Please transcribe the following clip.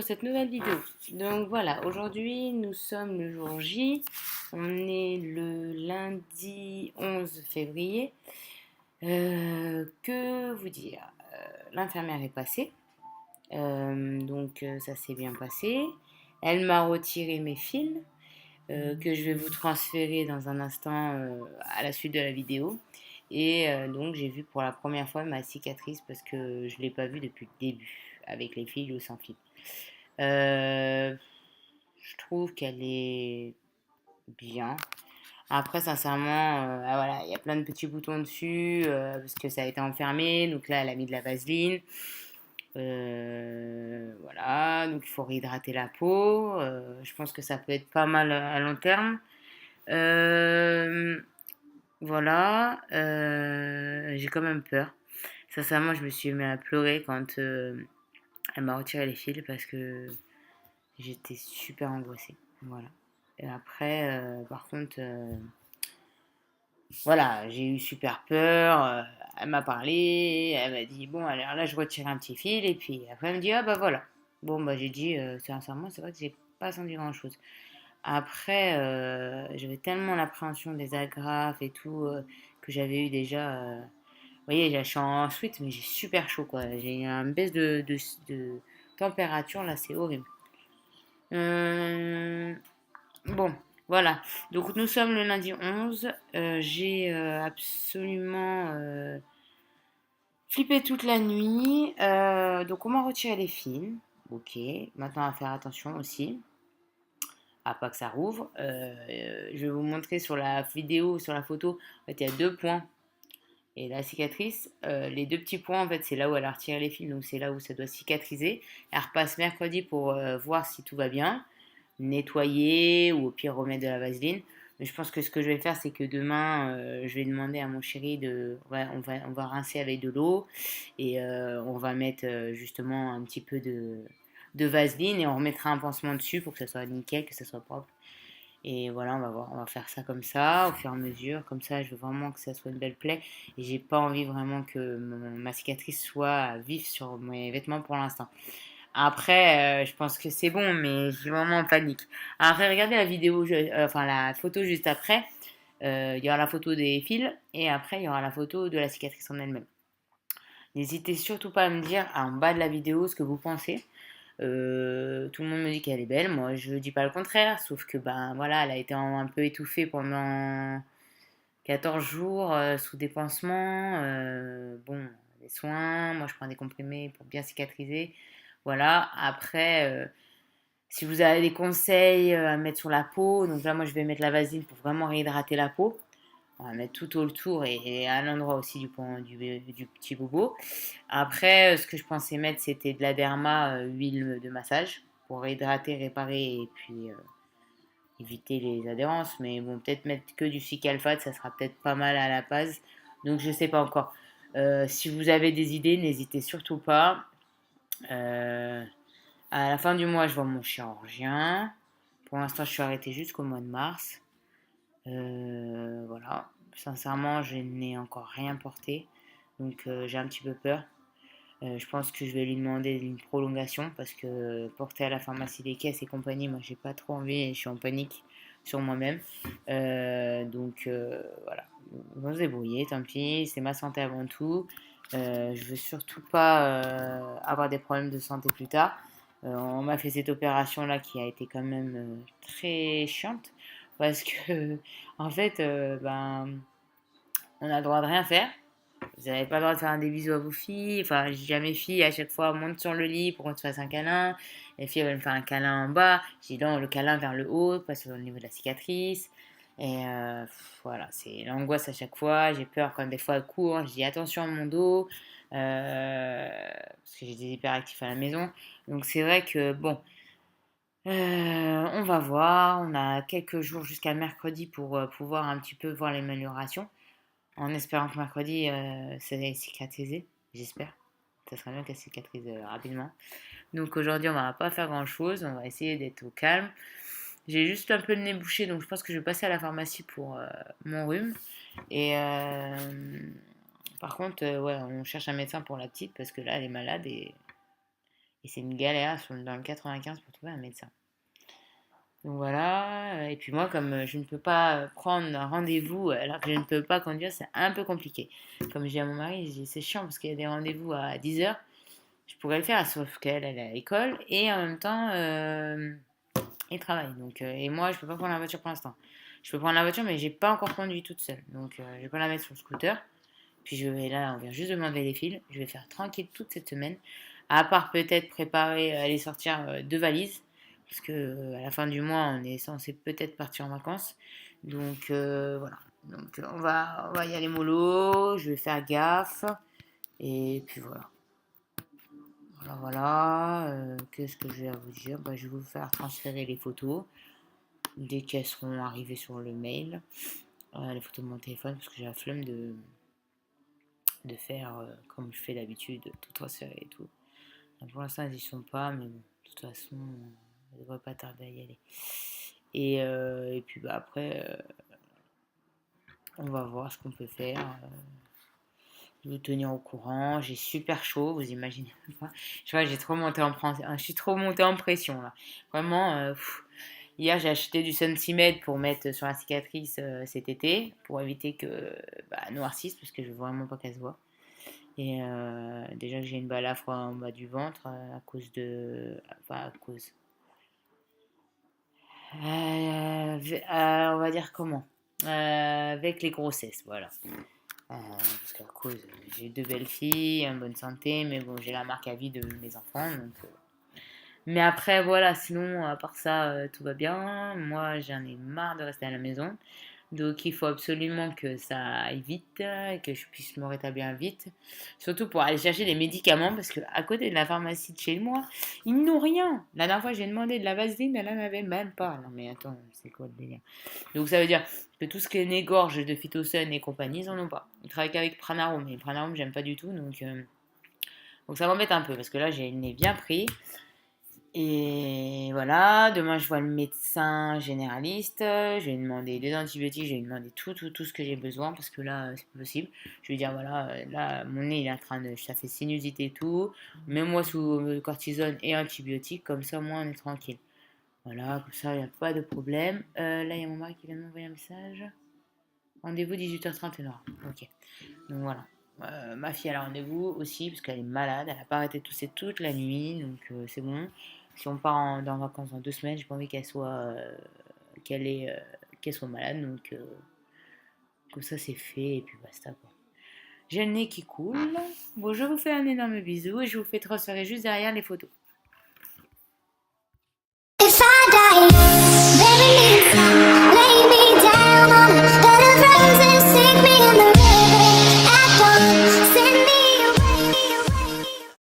pour cette nouvelle vidéo. Donc voilà, aujourd'hui nous sommes le jour J, on est le lundi 11 février. Que vous dire? L'infirmière est passée, donc ça s'est bien passé. Elle m'a retiré mes fils que je vais vous transférer dans un instant à la suite de la vidéo. Et donc j'ai vu pour la première fois ma cicatrice parce que je ne l'ai pas vue depuis le début, avec les fils ou sans fils. Euh, je trouve qu'elle est bien. Après, sincèrement, voilà, il y a plein de petits boutons dessus parce que ça a été enfermé. Donc là, elle a mis de la vaseline. Voilà, donc il faut réhydrater la peau. Je pense que ça peut être pas mal à long terme. Euh, voilà, j'ai quand même peur. Sincèrement, je me suis mis à pleurer quand elle m'a retiré les fils parce que j'étais super angoissée. Voilà. Et après, par contre, voilà, j'ai eu super peur. Elle m'a parlé, elle m'a dit bon, alors là, je retire un petit fil, et puis après, elle me dit ah bah voilà. Bon, bah j'ai dit sincèrement, c'est vrai que j'ai pas senti grand-chose. Après, j'avais tellement l'appréhension des agrafes et tout que j'avais eu déjà. Vous voyez, je suis en suite, mais j'ai super chaud quoi. J'ai une baisse de température là, c'est horrible. Euh, Bon, voilà. Donc nous sommes le lundi 11. J'ai absolument flippé toute la nuit. Donc on m'a retiré les fils. Ok. Maintenant à faire attention aussi à pas que ça rouvre. Je vais vous montrer sur la vidéo, sur la photo. En fait, il y a deux points. Et la cicatrice, les deux petits points, en fait, c'est là où elle a retiré les fils. Donc c'est là où ça doit cicatriser. Elle repasse mercredi pour voir si tout va bien, nettoyer ou au pire remettre de la vaseline. Mais je pense que ce que je vais faire, c'est que demain, je vais demander à mon chéri de. Ouais, on va rincer avec de l'eau et on va mettre justement un petit peu de vaseline et on remettra un pansement dessus pour que ça soit nickel, que ça soit propre. Et voilà, on va voir, on va faire ça comme ça, au fur et à mesure. Comme ça, je veux vraiment que ça soit une belle plaie. Et j'ai pas envie vraiment que ma cicatrice soit vive sur mes vêtements pour l'instant. Après, je pense que c'est bon, mais je suis vraiment en panique. Après, regardez la vidéo, enfin la photo juste après. Il y aura la photo des fils et après, il y aura la photo de la cicatrice en elle-même. N'hésitez surtout pas à me dire en bas de la vidéo ce que vous pensez. Tout le monde me dit qu'elle est belle, moi je dis pas le contraire, sauf que ben voilà, elle a été un peu étouffée pendant 14 jours sous des pansements, bon, des soins, moi je prends des comprimés pour bien cicatriser. Voilà, après, si vous avez des conseils à mettre sur la peau, donc là moi je vais mettre la vaseline pour vraiment réhydrater la peau. On va mettre tout autour et à l'endroit aussi du petit bobo. Après, ce que je pensais mettre, c'était de la derma, huile de massage, pour réhydrater, réparer et puis éviter les adhérences. Mais bon, peut-être mettre que du Cicalfate, ça sera peut-être pas mal à la base. Donc je sais pas encore. Si vous avez des idées, n'hésitez surtout pas. Euh, à la fin du mois, je vois mon chirurgien. Pour l'instant, je suis arrêtée jusqu'au mois de mars. Voilà. Sincèrement, je n'ai encore rien porté. Donc j'ai un petit peu peur. Je pense que je vais lui demander une prolongation parce que porter à la pharmacie des caisses et compagnie, moi j'ai pas trop envie et je suis en panique sur moi-même. Donc voilà, vous vous débrouillez, tant pis, c'est ma santé avant tout. Je veux surtout pas avoir des problèmes de santé plus tard. On m'a fait cette opération là qui a été quand même très chiante parce que en fait, ben, on a le droit de rien faire. Vous n'avez pas le droit de faire des bisous à vos filles. Enfin, j'ai déjà mes filles, à chaque fois, monte sur le lit pour qu'on te fasse un câlin. Les filles, elles veulent me faire un câlin en bas. J'ai dit non, le câlin vers le haut, pas sur le niveau de la cicatrice. Et voilà, c'est l'angoisse à chaque fois. J'ai peur quand des fois elles courent. Je dis attention à mon dos. Parce que j'ai des hyperactifs à la maison. Donc c'est vrai que bon, on va voir. On a quelques jours jusqu'à mercredi pour pouvoir un petit peu voir l'amélioration. En espérant que mercredi, ça va cicatriser. J'espère. Ça serait bien qu'elle cicatrise rapidement. Donc aujourd'hui, on va pas faire grand chose. On va essayer d'être au calme. J'ai juste un peu le nez bouché, donc je pense que je vais passer à la pharmacie pour mon rhume. Et par contre, ouais, on cherche un médecin pour la petite parce que là, elle est malade et Et c'est une galère dans le 95 pour trouver un médecin. Donc voilà, et puis moi, comme je ne peux pas prendre un rendez-vous alors que je ne peux pas conduire, c'est un peu compliqué. Comme je dis à mon mari, je dis, c'est chiant parce qu'il y a des rendez-vous à 10 heures. Je pourrais le faire, sauf qu'elle, elle est à l'école et en même temps, elle travaille. Donc, et moi, je peux pas prendre la voiture pour l'instant. Je peux prendre la voiture, mais j'ai pas encore conduit toute seule. Donc, je vais pas la mettre sur le scooter. Puis je vais là, on vient juste demander les fils. Je vais faire tranquille toute cette semaine. À part peut-être préparer, aller sortir 2 valises. Parce que à la fin du mois, on est censé peut-être partir en vacances. Donc voilà. Donc on va y aller mollo. Je vais faire gaffe. Et puis voilà. Voilà, voilà. Qu'est-ce que je vais vous dire? Bah, je vais vous faire transférer les photos dès qu'elles seront arrivées sur le mail. Les photos de mon téléphone parce que j'ai la flemme de faire comme je fais d'habitude, tout transférer et tout. Donc, pour l'instant, ils y sont pas, mais bon, de toute façon, on ne devrait pas tarder à y aller. Et puis bah, après, on va voir ce qu'on peut faire. Je vais vous tenir au courant. J'ai super chaud, vous imaginez pas. Je crois que je suis trop montée en pression là. Vraiment, hier j'ai acheté du Sensimed pour mettre sur la cicatrice cet été, pour éviter que bah, noircisse, parce que je veux vraiment pas qu'elle se voit. Et déjà que j'ai une balafre en bas du ventre à cause de. Enfin, à cause. On va dire comment avec les grossesses, voilà. Parce qu'à cause, j'ai 2 belles filles, en bonne santé, mais bon, j'ai la marque à vie de mes enfants. Donc, mais après, voilà, sinon, à part ça, tout va bien. Moi, j'en ai marre de rester à la maison. Donc il faut absolument que ça aille vite, que je puisse me rétablir vite. Surtout pour aller chercher des médicaments, parce qu'à côté de la pharmacie de chez moi, ils n'ont rien. La dernière fois, j'ai demandé de la vaseline, elle n'en avait même pas. Non mais attends, c'est quoi le délire? Donc ça veut dire que tout ce qui est négorge de phytocène et compagnie, ils en ont pas. Ils travaillent qu'avec Pranarum, et Pranarum, j'aime pas du tout, donc ça m'embête un peu, parce que là, j'ai le nez bien pris. Et voilà, demain je vois le médecin généraliste, je vais lui demander des antibiotiques, je vais lui demander tout ce que j'ai besoin parce que là c'est pas possible. Je vais lui dire voilà, là mon nez il est en train de, ça fait sinusite et tout, mets-moi sous cortisone et antibiotiques, comme ça moi on est tranquille. Voilà, comme ça il n'y a pas de problème. Là il y a mon mari qui vient de m'envoyer un message. Rendez-vous 18h31. Ok, donc voilà. Ma fille elle a rendez-vous aussi parce qu'elle est malade, elle n'a pas arrêté de tousser toute la nuit, donc c'est bon. Si on part en vacances dans 2 semaines, j'ai pas envie qu'elle ait, qu'elle soit malade, donc comme ça c'est fait et puis basta quoi. J'ai le nez qui coule. Bon, je vous fais un énorme bisou et je vous fais transférer juste derrière les photos.